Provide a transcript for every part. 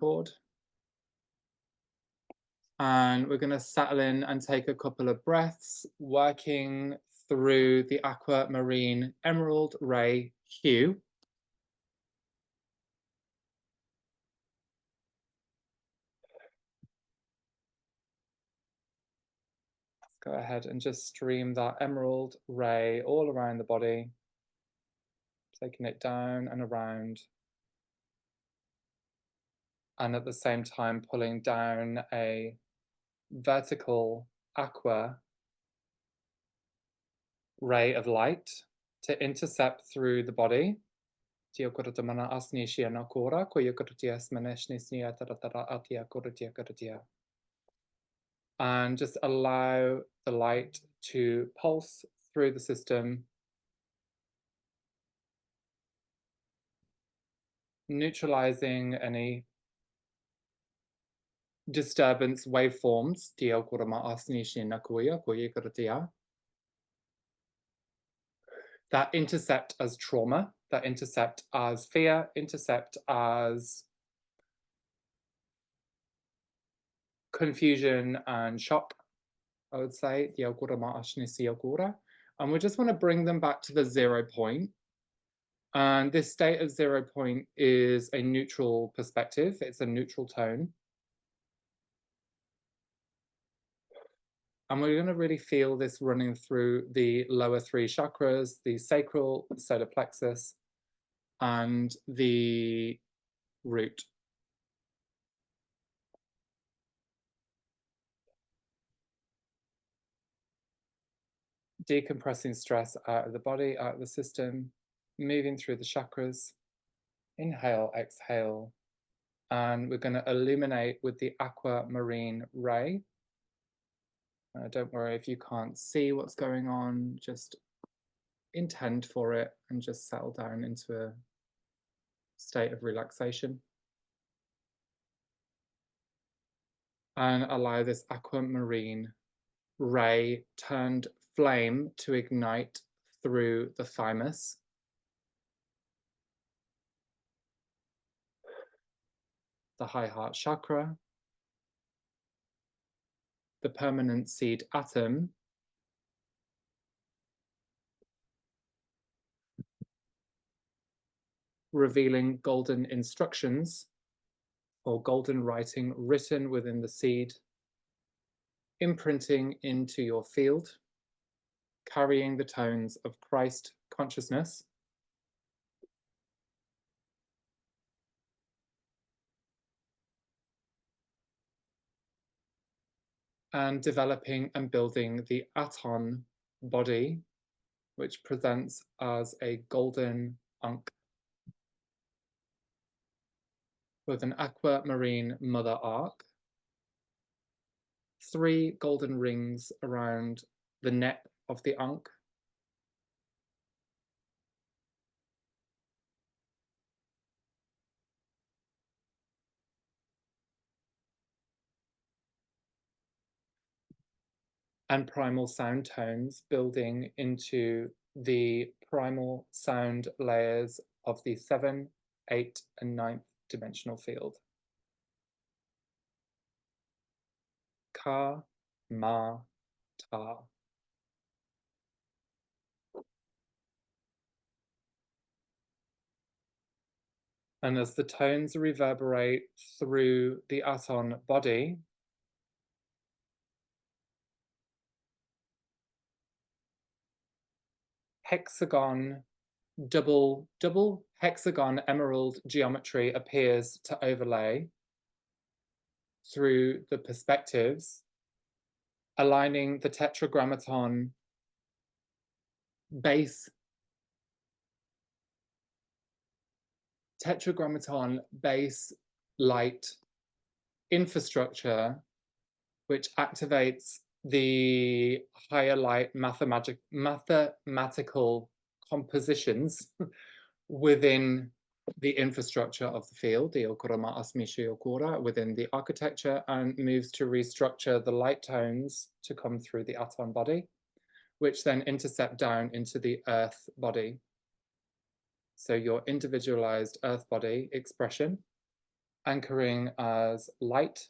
record. And we're going to settle in and take a couple of breaths, working through the aquamarine emerald ray hue. Let's go ahead and just stream that emerald ray all around the body, taking it down and around. And at the same time, pulling down a vertical aqua ray of light to intercept through the body. And just allow the light to pulse through the system, neutralizing any disturbance waveforms that intercept as trauma, that intercept as fear, intercept as confusion and shock, I would say. And we just want to bring them back to the 0 point. And this state of 0 point is a neutral perspective. It's a neutral tone. And we're going to really feel this running through the lower 3 chakras, the sacral, the solar plexus, and the root. Decompressing stress out of the body, out of the system, moving through the chakras. Inhale, exhale. And we're going to illuminate with the aquamarine ray. Don't worry if you can't see what's going on, just intend for it and just settle down into a state of relaxation. And allow this aquamarine ray turned flame to ignite through the thymus. The high heart chakra, the permanent seed atom, revealing golden instructions or golden writing written within the seed, imprinting into your field, carrying the tones of Christ consciousness. And developing and building the Aton body, which presents as a golden ankh with an aquamarine mother arc, 3 golden rings around the neck of the ankh, and primal sound tones building into the primal sound layers of the 7th, 8th, and 9th dimensional field. Ka, Ma, Ta. And as the tones reverberate through the Aton body, hexagon, double hexagon emerald geometry appears to overlay through the perspectives, aligning the tetragrammaton base light infrastructure, which activates the higher light mathematical compositions within the infrastructure of the field, within the architecture, and moves to restructure the light tones to come through the Aton body, which then intercept down into the earth body. So your individualized earth body expression anchoring as light,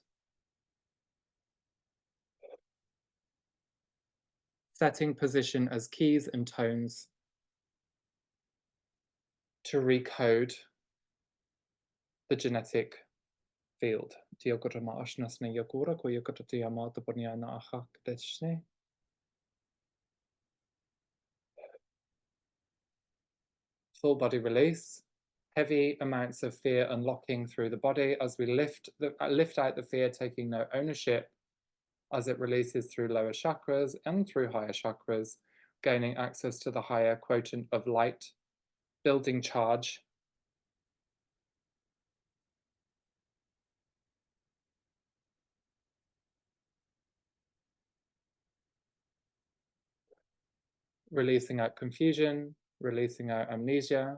setting position as keys and tones to recode the genetic field. Full body release. Heavy amounts of fear unlocking through the body as we lift out the fear, taking no ownership as it releases through lower chakras and through higher chakras, gaining access to the higher quotient of light, building charge, releasing out confusion, releasing out amnesia,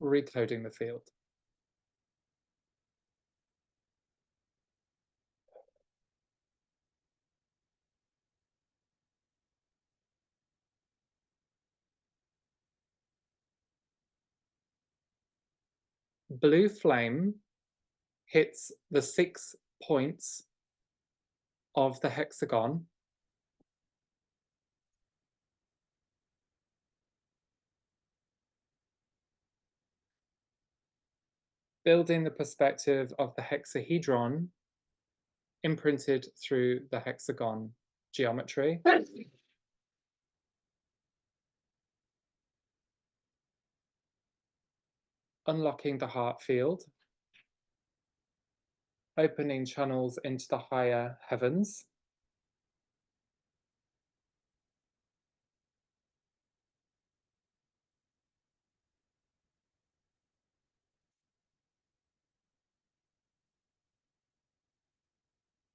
recoding the field. Blue flame hits the 6 points of the hexagon, building the perspective of the hexahedron imprinted through the hexagon geometry. Unlocking the heart field, opening channels into the higher heavens,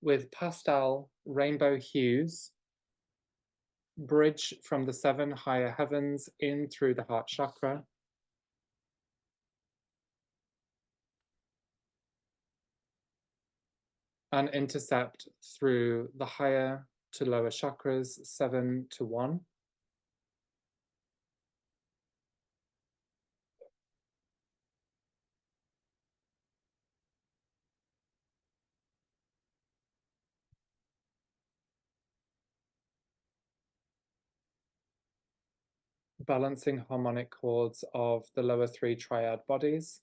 with pastel rainbow hues, bridge from the 7 higher heavens in through the heart chakra, and intercept through the higher to lower chakras, 7 to 1. Balancing harmonic chords of the lower 3 triad bodies.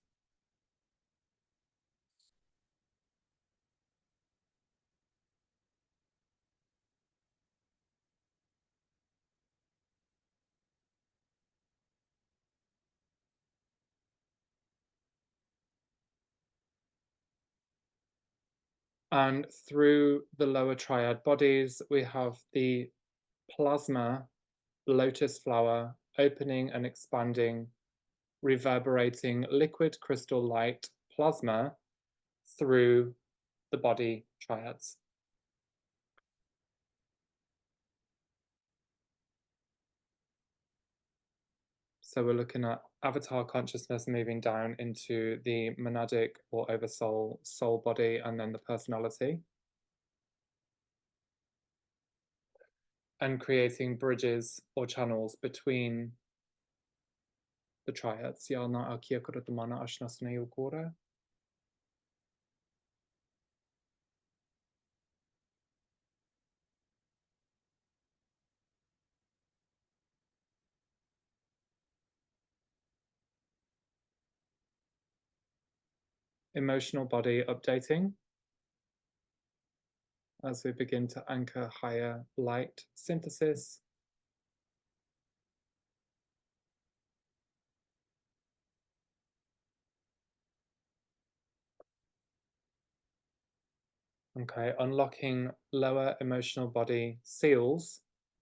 And through the lower triad bodies, we have the plasma lotus flower opening and expanding, reverberating liquid crystal light plasma through the body triads. So we're looking at avatar consciousness moving down into the monadic or oversoul soul body and then the personality. And creating bridges or channels between the triads. Emotional body updating as we begin to anchor higher light synthesis. Okay, unlocking lower emotional body seals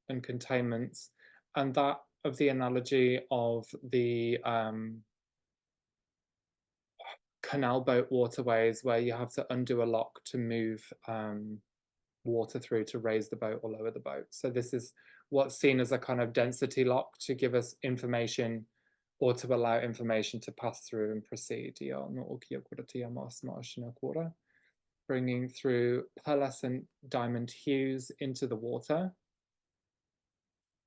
and containments, and that of the analogy of the canal boat waterways where you have to undo a lock to move water through to raise the boat or lower the boat. So this is what's seen as a kind of density lock to give us information or to allow information to pass through and proceed. Bringing through pearlescent diamond hues into the water.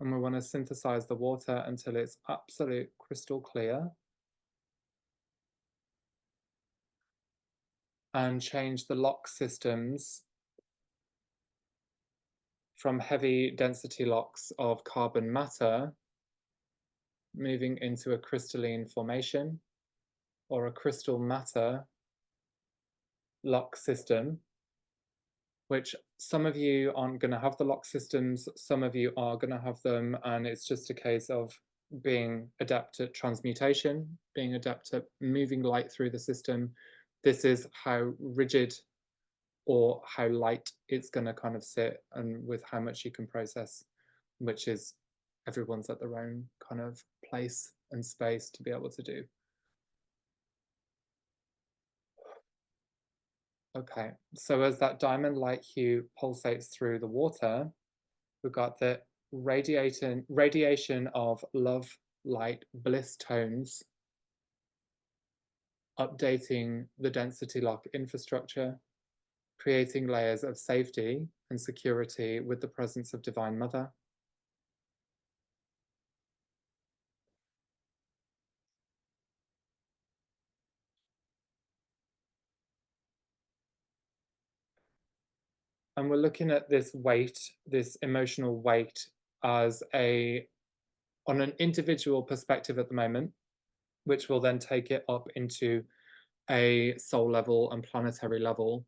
And we want to synthesize the water until it's absolute crystal clear. And change the lock systems from heavy density locks of carbon matter, moving into a crystalline formation or a crystal matter lock system, which some of you aren't going to have the lock systems, some of you are going to have them, and it's just a case of being adept at transmutation, being adept at moving light through the system. This is how rigid or how light it's going to kind of sit, and with how much you can process, which is everyone's at their own kind of place and space to be able to do. Okay, so as that diamond light hue pulsates through the water, we've got the radiation of love, light, bliss tones, updating the density lock infrastructure, creating layers of safety and security with the presence of Divine Mother. And we're looking at this weight, this emotional weight, as on an individual perspective at the moment, which will then take it up into a soul level and planetary level,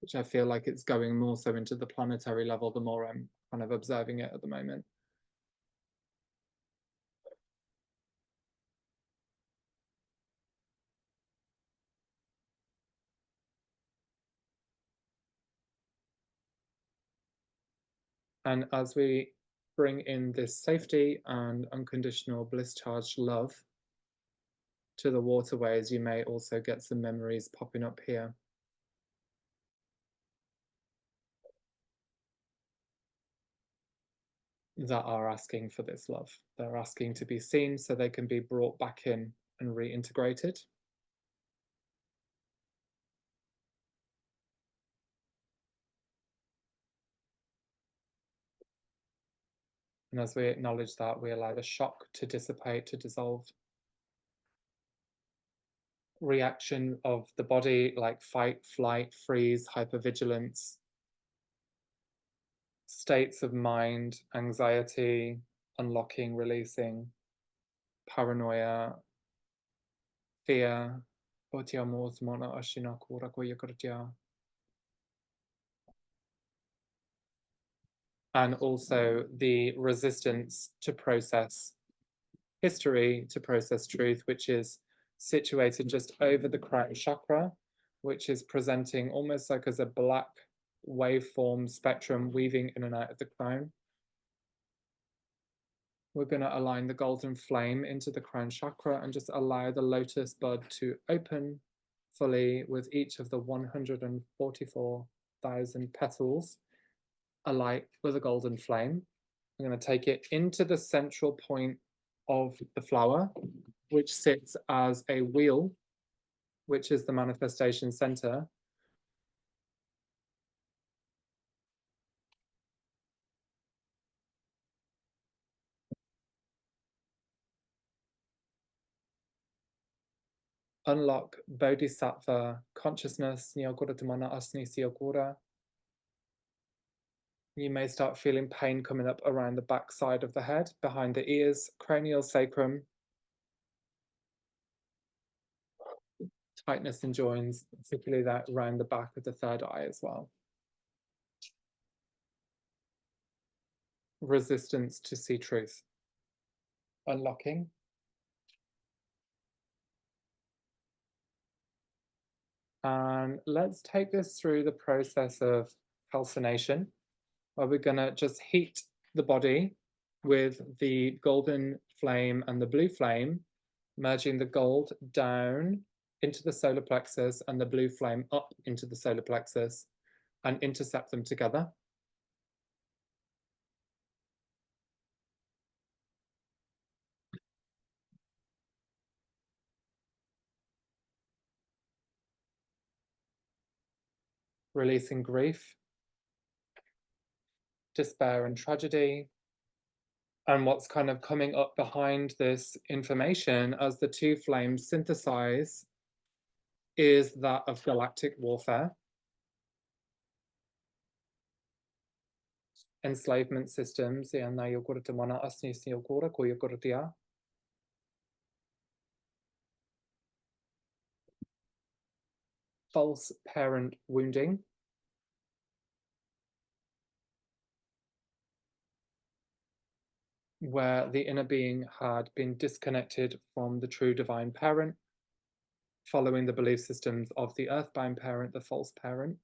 which I feel like it's going more so into the planetary level the more I'm kind of observing it at the moment. And as we bring in this safety and unconditional bliss charged love to the waterways, you may also get some memories popping up here. That are asking for this love. They're asking to be seen so they can be brought back in and reintegrated. And as we acknowledge that, we allow the shock to dissipate, to dissolve. Reaction of the body like fight, flight, freeze, hypervigilance, states of mind, anxiety, unlocking, releasing, paranoia, fear, and also the resistance to process history, to process truth, which is situated just over the crown chakra, which is presenting almost like as a black waveform spectrum weaving in and out of the crown. We're going to align the golden flame into the crown chakra and just allow the lotus bud to open fully with each of the 144,000 petals alight with a golden flame. I'm going to take it into the central point of the flower, which sits as a wheel, which is the manifestation center. Unlock Bodhisattva consciousness. You may start feeling pain coming up around the back side of the head, behind the ears, cranial sacrum, tightness in joints, particularly that around the back of the third eye as well. Resistance to see truth. Unlocking. And let's take this through the process of calcination, where we're going to just heat the body with the golden flame and the blue flame, merging the gold down into the solar plexus and the blue flame up into the solar plexus, and intercept them together. releasing grief, despair, and tragedy. And what's kind of coming up behind this information as the two flames synthesize is that of galactic warfare, enslavement systems, false parent wounding, where the inner being had been disconnected from the true divine parent, following the belief systems of the earthbound parent, the false parent,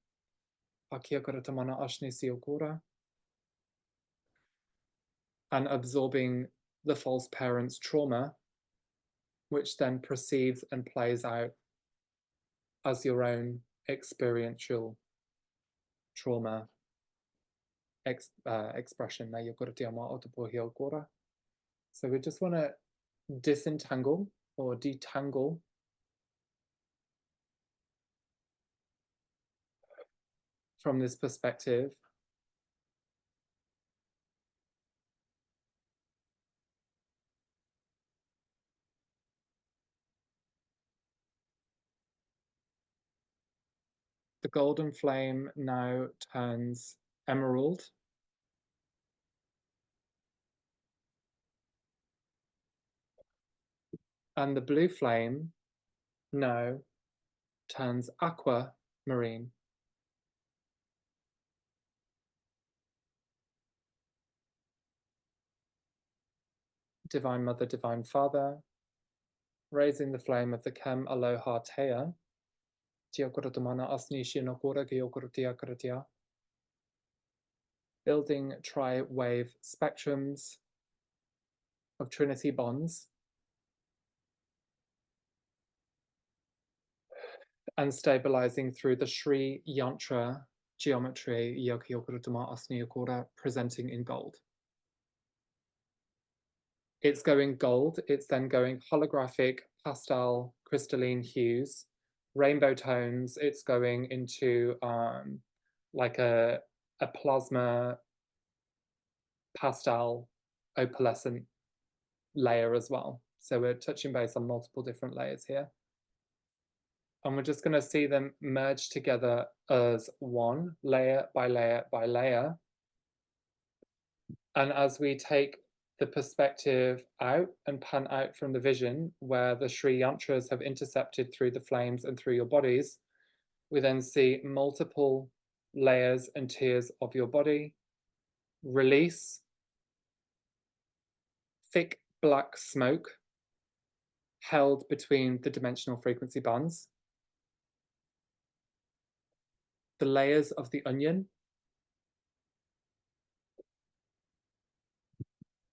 and absorbing the false parent's trauma, which then proceeds and plays out as your own experiential trauma expression. So we just want to disentangle or detangle from this perspective the golden flame now turns emerald. And the blue flame now turns aquamarine. Divine Mother, Divine Father, raising the flame of the Kem Aloha Tea, building tri-wave spectrums of Trinity bonds and stabilizing through the Sri Yantra geometry, presenting in gold. It's going gold, it's then going holographic, pastel, crystalline hues, rainbow tones, it's going into like a plasma pastel opalescent layer as well. So we're touching base on multiple different layers here. And we're just going to see them merge together as one, layer by layer by layer. And as we take the perspective out and pan out from the vision where the Sri Yantras have intercepted through the flames and through your bodies, we then see multiple layers and tiers of your body release thick black smoke held between the dimensional frequency bands. The layers of the onion.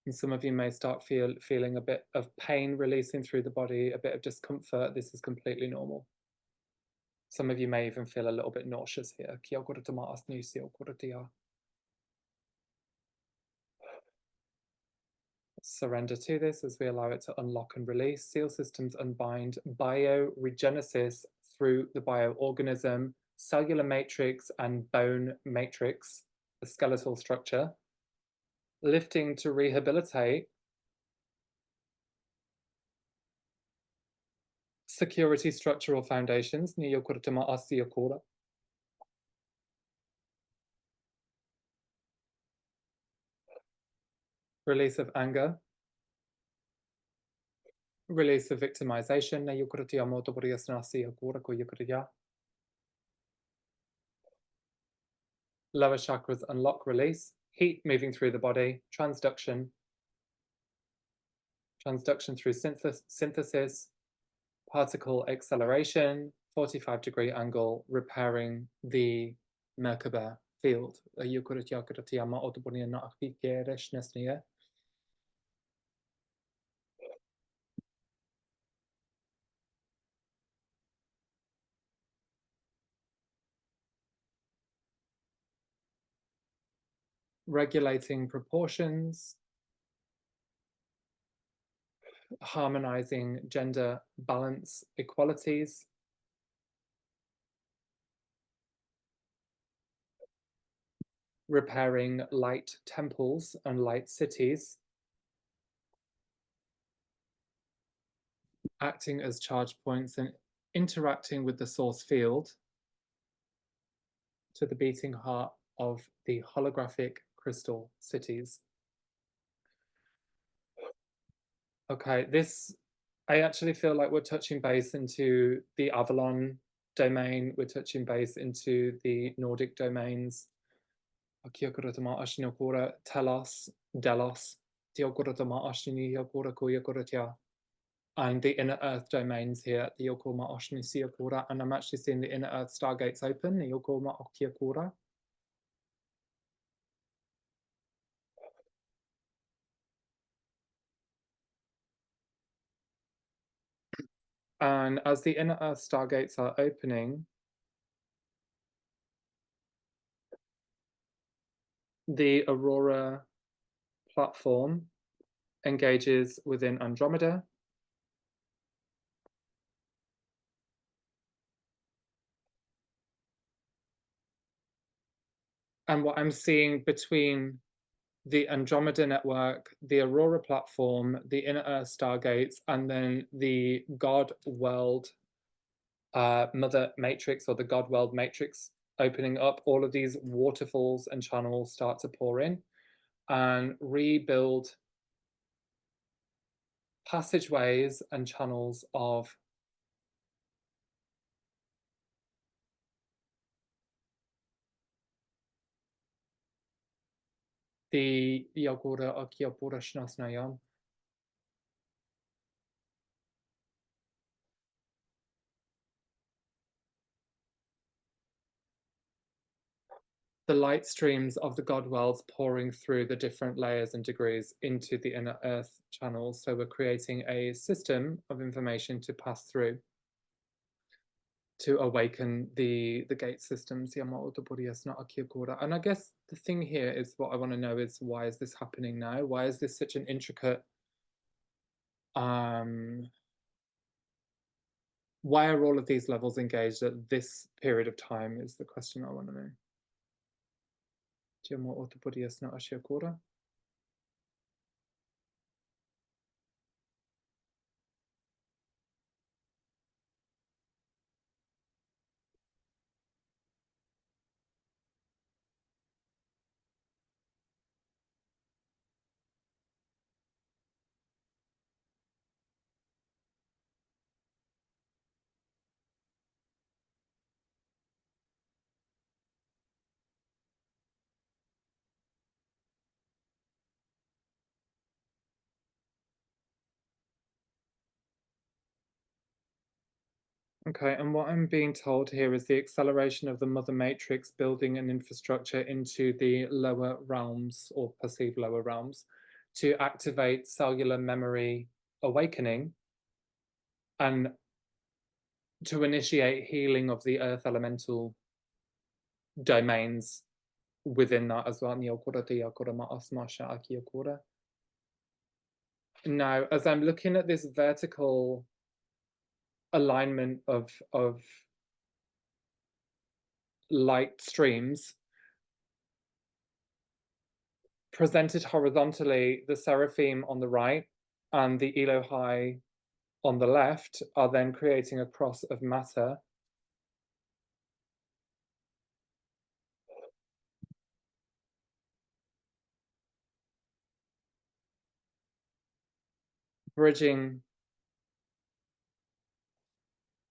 And some of you may start feeling a bit of pain releasing through the body, a bit of discomfort. This is completely normal. Some of you may even feel a little bit nauseous here. Surrender to this as we allow it to unlock and release. Seal systems unbind. Bioregenesis through the bioorganism, cellular matrix and bone matrix, the skeletal structure. Lifting to rehabilitate. Security structural foundations. Release of anger. Release of victimization. Lower chakras unlock, release. Heat moving through the body. Transduction. Transduction through synthesis. Particle acceleration. 45-degree angle, repairing the Merkaba field. Regulating proportions, harmonizing gender balance equalities, repairing light temples and light cities, acting as charge points and interacting with the source field to the beating heart of the holographic crystal cities. Okay, I actually feel like we're touching base into the Avalon domain, we're touching base into the Nordic domains. Telos, Delos, and the inner earth domains here, and I'm actually seeing the inner earth stargates open. And as the inner earth stargates are opening, the Aurora platform engages within Andromeda. And what I'm seeing between the Andromeda network, the Aurora platform, the inner earth stargates, and then the God world mother matrix, or the God world matrix opening up, all of these waterfalls and channels start to pour in and rebuild passageways and channels of the Yagura Akyapura Shnasnayam. The light streams of the God worlds pouring through the different layers and degrees into the inner earth channels. So we're creating a system of information to pass through to awaken the gate systems. And I guess the thing here is, what I want to know is, why is this happening now? Why is this such an intricate why are all of these levels engaged at this period of time is the question I want to know. Okay, and what I'm being told here is the acceleration of the mother matrix building an infrastructure into the lower realms, or perceived lower realms, to activate cellular memory awakening and to initiate healing of the earth elemental domains within that as well. Now, as I'm looking at this vertical alignment of light streams presented horizontally, the seraphim on the right and the Elohai on the left are then creating a cross of matter. Bridging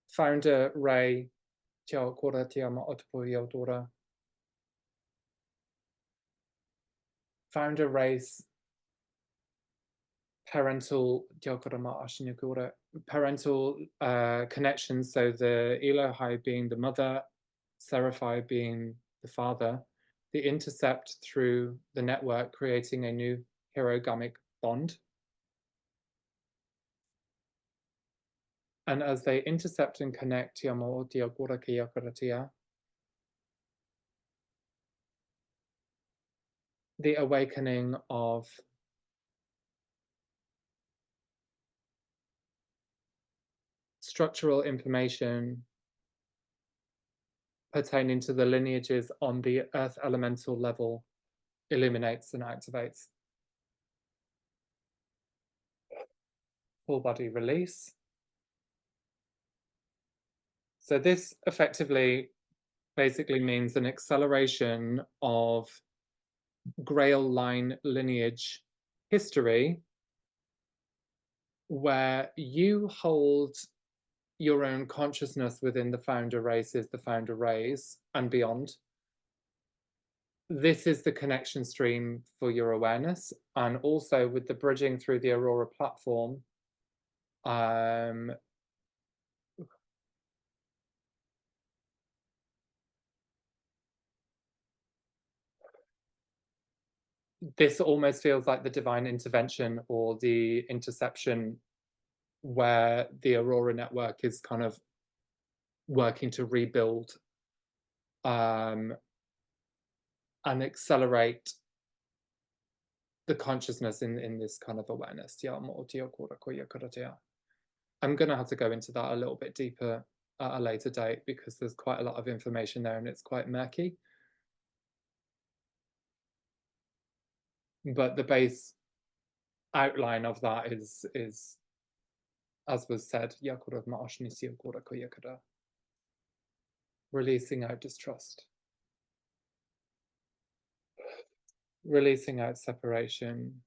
founder Ray founder Ray's parental connections, so the Elohai being the mother, Seraphai being the father, the intercept through the network, creating a new hierogamic bond. And as they intercept and connect, the awakening of structural information pertaining to the lineages on the earth elemental level illuminates and activates. Full body release. So this effectively basically means an acceleration of Grail line lineage history where you hold your own consciousness within the founder races, the founder rays, and beyond. This is the connection stream for your awareness. And also with the bridging through the Aurora platform, this almost feels like the divine intervention or the interception where the Aurora network is kind of working to rebuild and accelerate the consciousness in this kind of awareness. I'm going to have to go into that a little bit deeper at a later date because there's quite a lot of information there and it's quite murky. But the base outline of that is as was said, releasing out distrust, releasing out separation,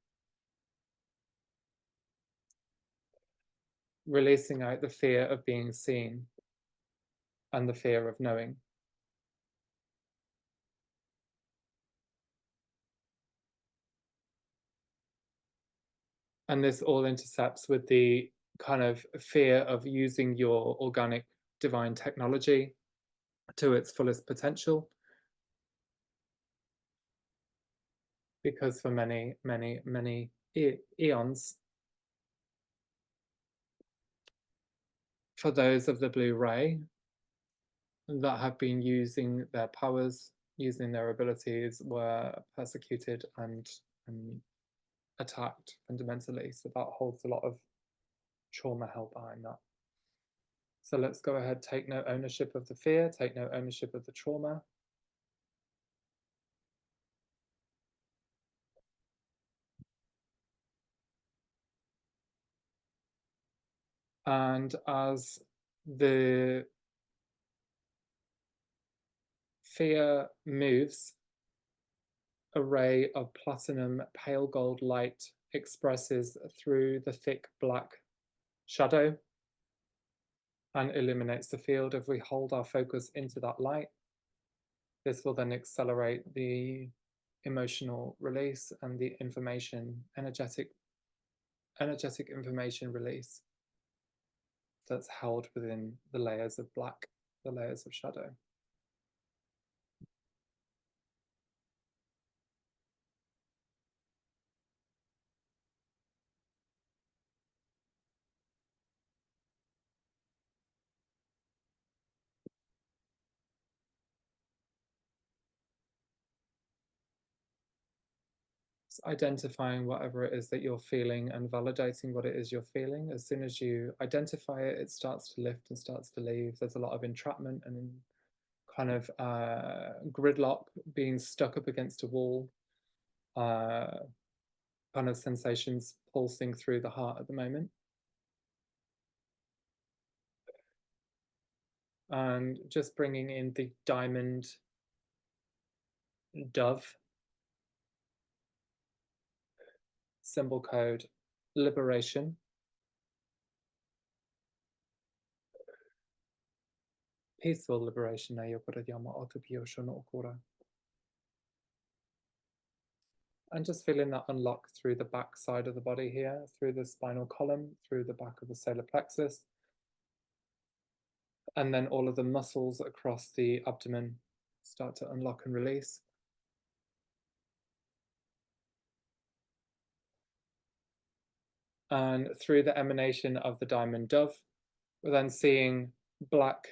releasing out the fear of being seen and the fear of knowing. And this all intercepts with the kind of fear of using your organic divine technology to its fullest potential. Because for many, many, many eons, for those of the blue ray that have been using their powers, using their abilities, were persecuted and attacked fundamentally. So that holds a lot of trauma held behind that. So let's go ahead, take no ownership of the fear, take no ownership of the trauma. And as the fear moves, a ray of platinum pale gold light expresses through the thick black shadow and illuminates the field. If we hold our focus into that light, this will then accelerate the emotional release and the information, energetic information release that's held within the layers of black, the layers of shadow. Identifying whatever it is that you're feeling and validating what it is you're feeling. As soon as you identify it, it starts to lift and starts to leave. There's a lot of entrapment and kind of gridlock, being stuck up against a wall, kind of sensations pulsing through the heart at the moment. And just bringing in the diamond dove symbol code liberation, peaceful liberation. And just feeling that unlock through the back side of the body here, through the spinal column, through the back of the solar plexus, and then all of the muscles across the abdomen start to unlock and release. And through the emanation of the diamond dove, we're then seeing black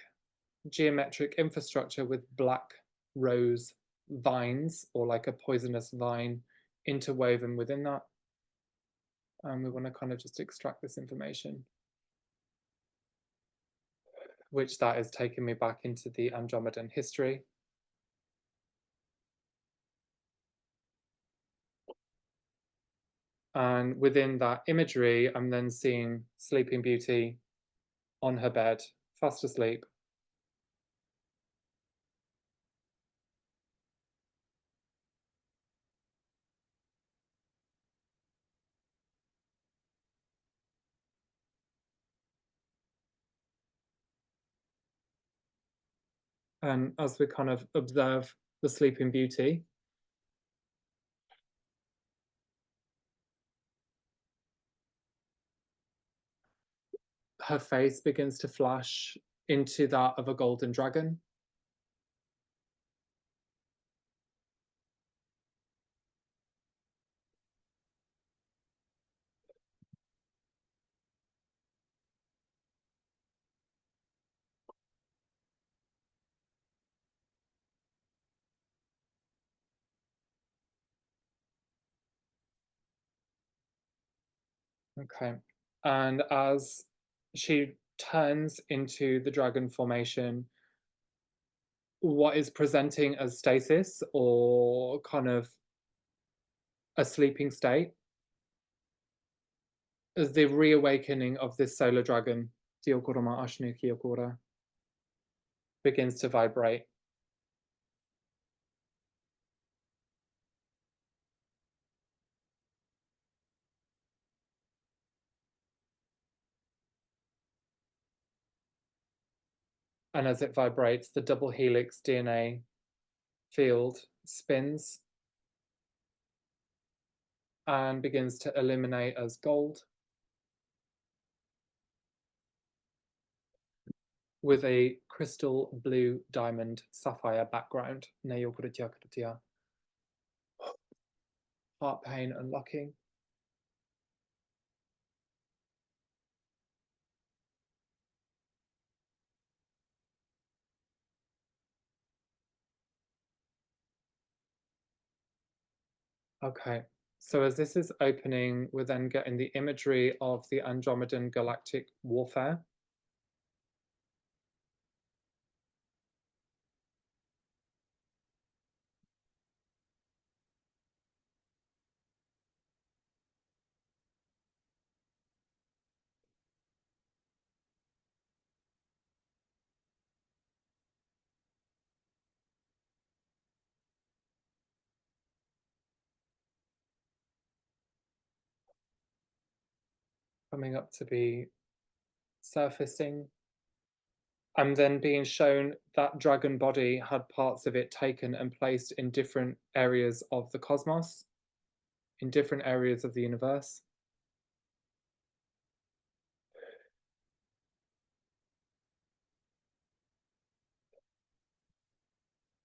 geometric infrastructure with black rose vines, or like a poisonous vine interwoven within that. And we want to kind of just extract this information, which that is taking me back into the Andromedan history. And within that imagery, I'm then seeing Sleeping Beauty on her bed, fast asleep. And as we kind of observe the Sleeping Beauty, her face begins to flash into that of a golden dragon. Okay. And as she turns into the dragon formation, what is presenting as stasis or kind of a sleeping state is the reawakening of this solar dragon, Diogoroma Ashnu Kyokora, begins to vibrate. And as it vibrates, the double helix DNA field spins and begins to illuminate as gold with a crystal blue diamond sapphire background. Heart pain unlocking. Okay, so as this is opening, we're then getting the imagery of the Andromedan galactic warfare. Coming up to be surfacing. I'm then being shown that dragon body had parts of it taken and placed in different areas of the cosmos, in different areas of the universe.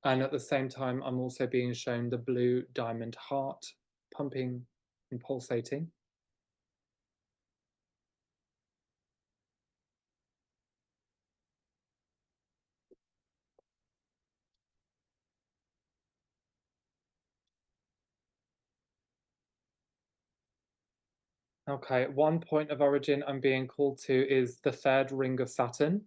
And at the same time, I'm also being shown the blue diamond heart pumping and pulsating. Okay, one point of origin I'm being called to is the third ring of Saturn.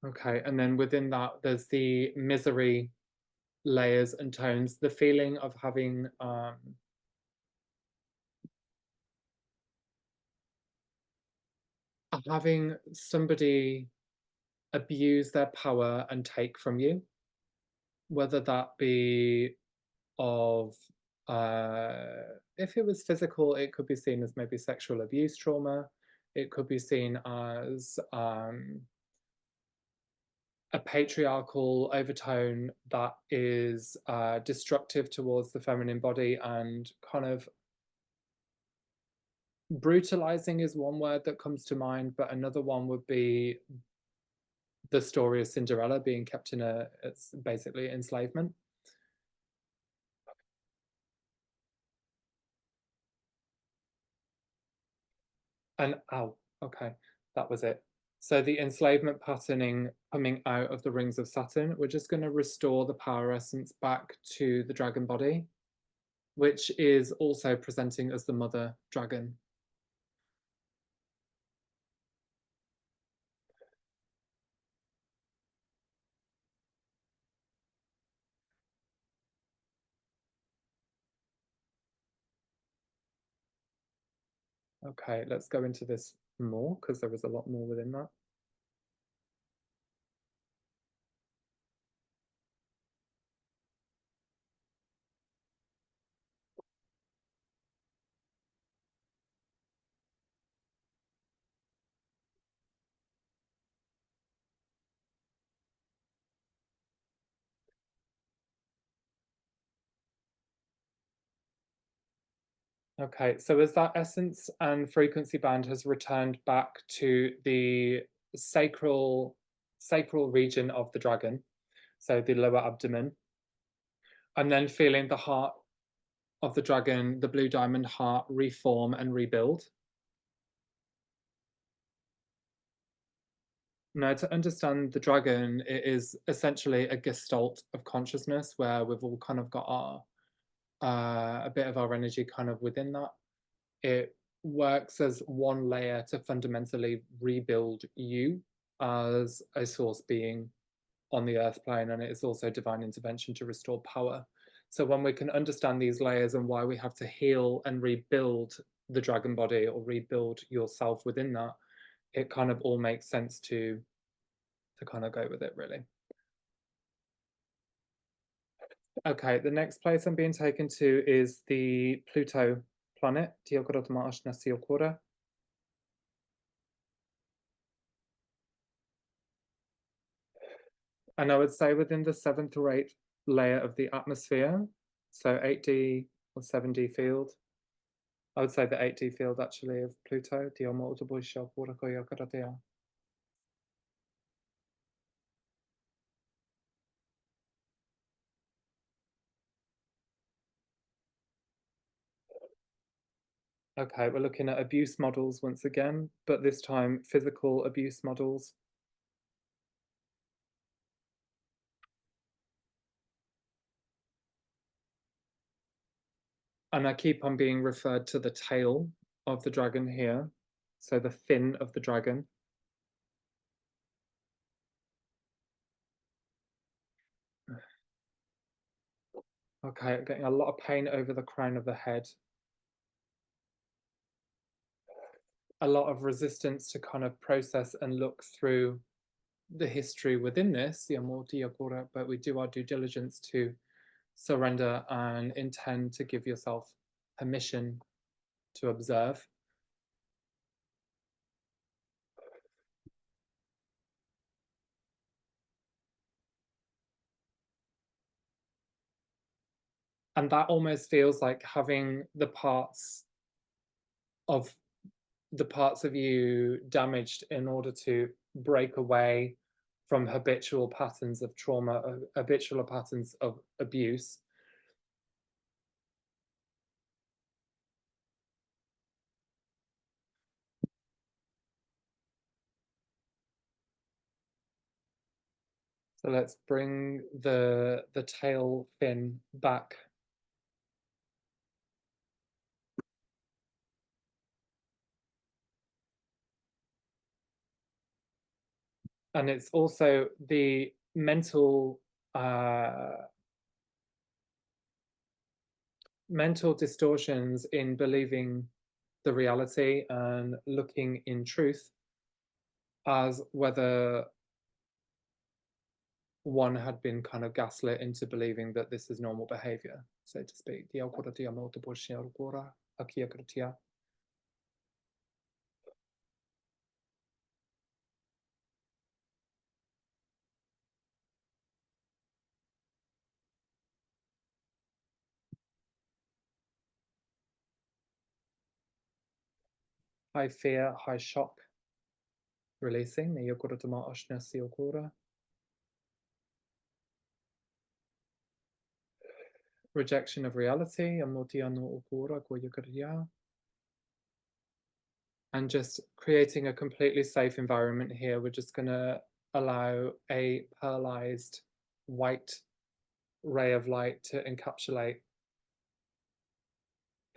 Okay, and then within that, there's the misery layers and tones, the feeling of having somebody abuse their power and take from you, whether that be of if it was physical, it could be seen as maybe sexual abuse trauma. It could be seen as a patriarchal overtone that is destructive towards the feminine body and kind of brutalizing is one word that comes to mind, but another one would be the story of Cinderella being kept in it's basically enslavement. And ow, okay, that was it. So the enslavement patterning coming out of the rings of Saturn, we're just going to restore the power essence back to the dragon body, which is also presenting as the mother dragon. Okay, let's go into this more because there is a lot more within that. Okay, so as that essence and frequency band has returned back to the sacral region of the dragon, so the lower abdomen, I'm then feeling the heart of the dragon, the blue diamond heart, reform and rebuild. Now, to understand the dragon, it is essentially a gestalt of consciousness where we've all kind of got our a bit of our energy kind of within that. It works as one layer to fundamentally rebuild you as a source being on the earth plane, and it is also divine intervention to restore power. So when we can understand these layers and why we have to heal and rebuild the dragon body or rebuild yourself within that, it kind of all makes sense to kind of go with it, really. Okay, the next place I'm being taken to is the Pluto planet, and I would say within the seventh or eighth layer of the atmosphere, so 8D or 7D field. I would say the 8D field actually of Pluto. Okay, we're looking at abuse models once again, but this time physical abuse models. And I keep on being referred to the tail of the dragon here. So the fin of the dragon. Okay, getting a lot of pain over the crown of the head. A lot of resistance to kind of process and look through the history within this, but we do our due diligence to surrender and intend to give yourself permission to observe. And that almost feels like having of the parts of you damaged in order to break away from habitual patterns of trauma, habitual patterns of abuse. So let's bring the tail fin back. And it's also the mental distortions in believing the reality and looking in truth as whether one had been kind of gaslit into believing that this is normal behavior, so to speak. High fear, high shock, Releasing the Yogura Tama Ashna Siokura. Rejection of reality, Amotia no Okura Koyakariya. And just creating a completely safe environment here. We're just going to allow a pearlized white ray of light to encapsulate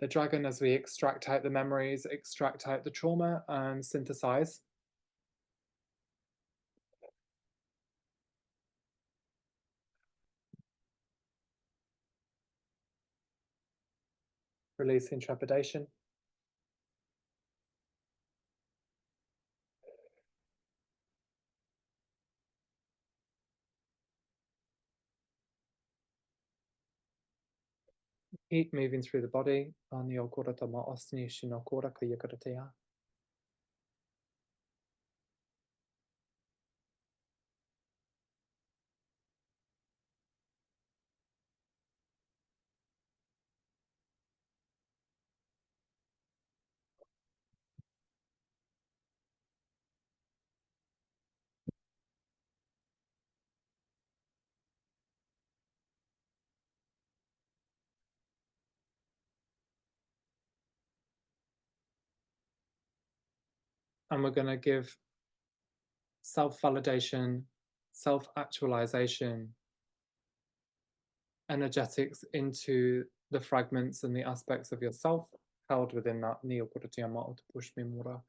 the dragon as we extract out the memories, extract out the trauma, and synthesize. Releasing trepidation. Heat moving through the body. And we're going to give self-validation, self-actualization, energetics into the fragments and the aspects of yourself held within that Neokoratiyama Pushmimura.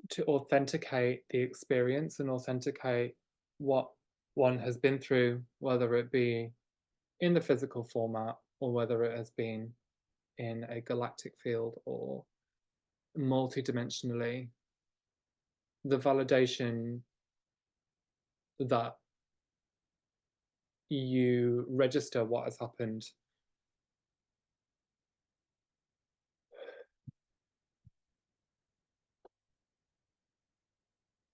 To authenticate the experience and authenticate what one has been through, whether it be in the physical format or whether it has been in a galactic field or multidimensionally, the validation that you register what has happened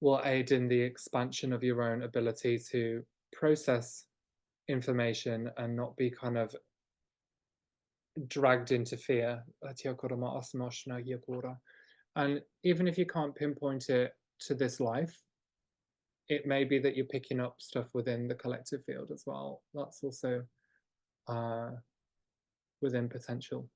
will aid in the expansion of your own ability to process information and not be kind of dragged into fear. And even if you can't pinpoint it to this life, it may be that you're picking up stuff within the collective field as well. That's also within potential.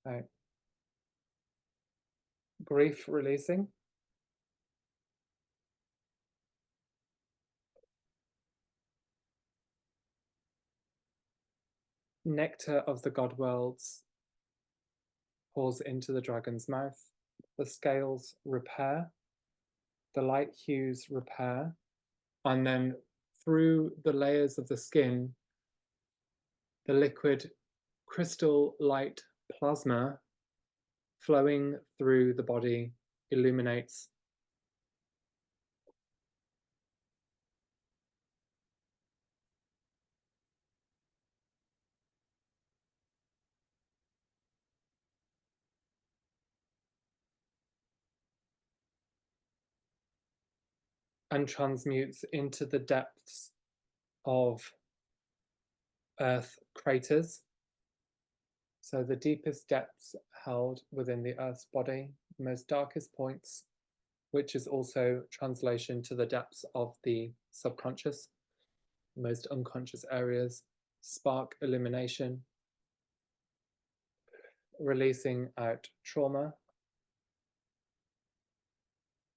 Right. Grief releasing. Nectar of the god worlds pours into the dragon's mouth. The scales repair. The light hues repair. And then through the layers of the skin, the liquid crystal light plasma flowing through the body illuminates. And transmutes into the depths of Earth craters. So the deepest depths held within the Earth's body, the most darkest points, which is also translation to the depths of the subconscious, most unconscious areas, spark elimination, releasing out trauma,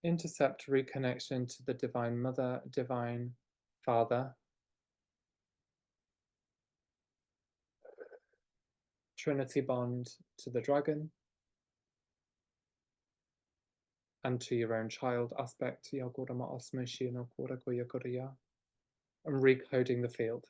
intercept reconnection to the Divine Mother, Divine Father, Trinity bond to the dragon, and to your own child aspect, and recoding the field.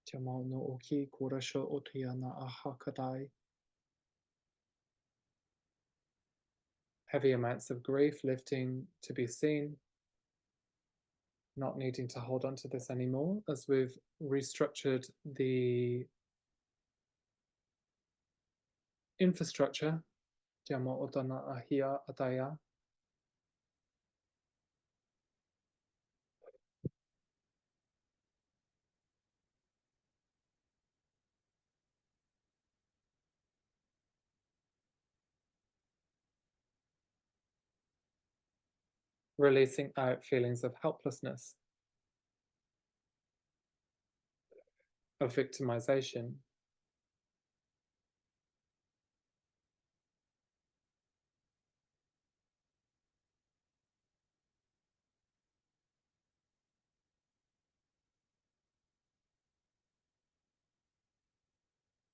Tiamo no oki kurasho otuyana ahakadai. Heavy amounts of grief lifting to be seen, not needing to hold on to this anymore as we've restructured the infrastructure. Tiamo otana ahia ataya. Releasing out feelings of helplessness, of victimization,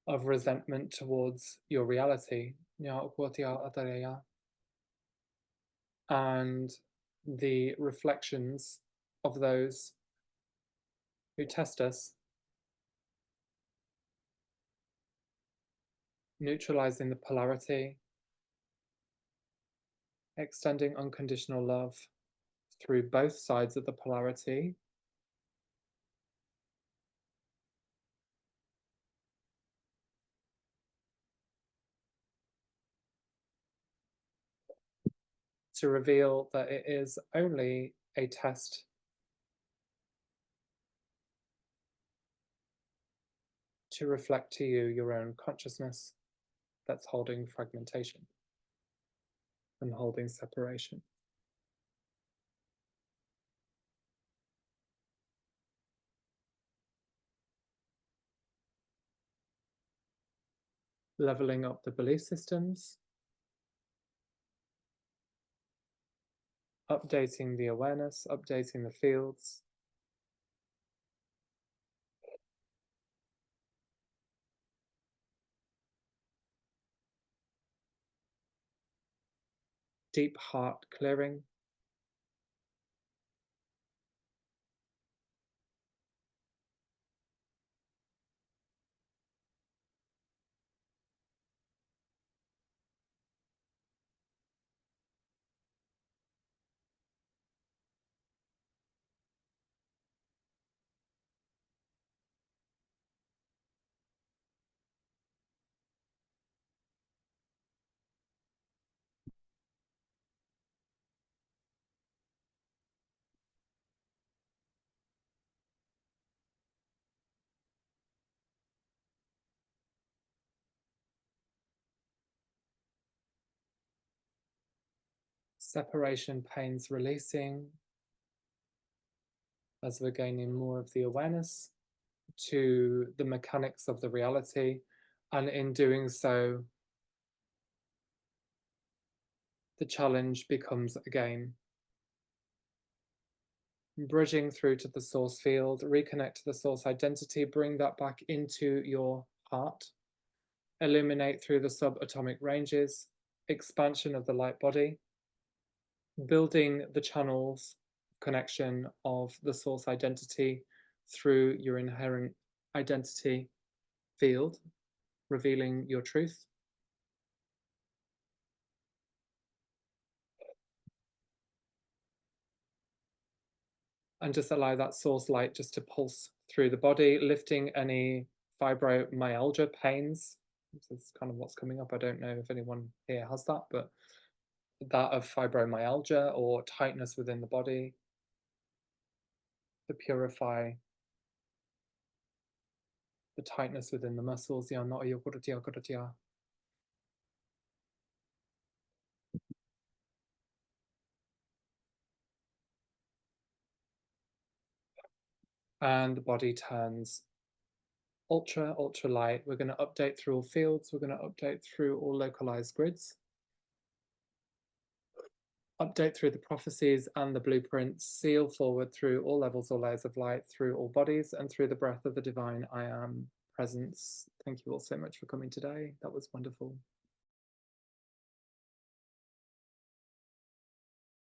of resentment towards your reality, and the reflections of those who test us, neutralizing the polarity, extending unconditional love through both sides of the polarity, to reveal that it is only a test to reflect to you your own consciousness that's holding fragmentation and holding separation. Leveling up the belief systems, updating the awareness, updating the fields, deep heart clearing, separation pains releasing as we're gaining more of the awareness to the mechanics of the reality. And in doing so, the challenge becomes again bridging through to the source field, reconnect to the source identity, bring that back into your heart, illuminate through the subatomic ranges, expansion of the light body, building the channels connection of the source identity through your inherent identity field, revealing your truth. And just allow that source light just to pulse through the body, lifting any fibromyalgia pains. This is kind of what's coming up. I don't know if anyone here has that, but that of fibromyalgia or tightness within the body, to purify the tightness within the muscles. And the body turns ultra, ultra light. We're going to update through all fields. We're going to update through all localized grids. Update through the prophecies and the blueprints, seal forward through all levels or layers of light, through all bodies, and through the breath of the divine I am presence. Thank you all so much for coming today. That was wonderful.